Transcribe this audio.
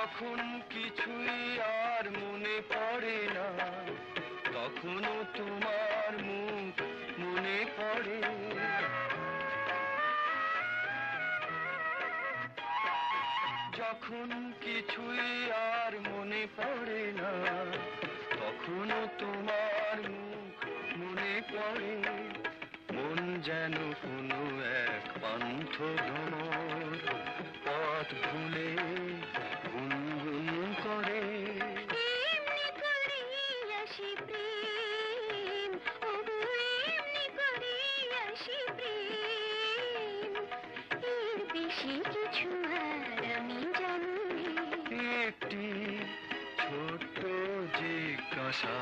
যখন কিছুই আর মনে পড়ে না, তখনও তোমার মুখ মনে পড়ে। যখন কিছুই আর মনে পড়ে না, তখনও তোমার মুখ মনে পড়ে। মন যেন কোনো এক পান্থ ভ্রমর, পথ ভুলে গুনগুন করে। এমনি করে আসি প্রেম, ওগো এমনি করে আসি প্রেম, এর বেশি কিছু আর আমি জানি। একটি ছোট্ট জিজ্ঞাসা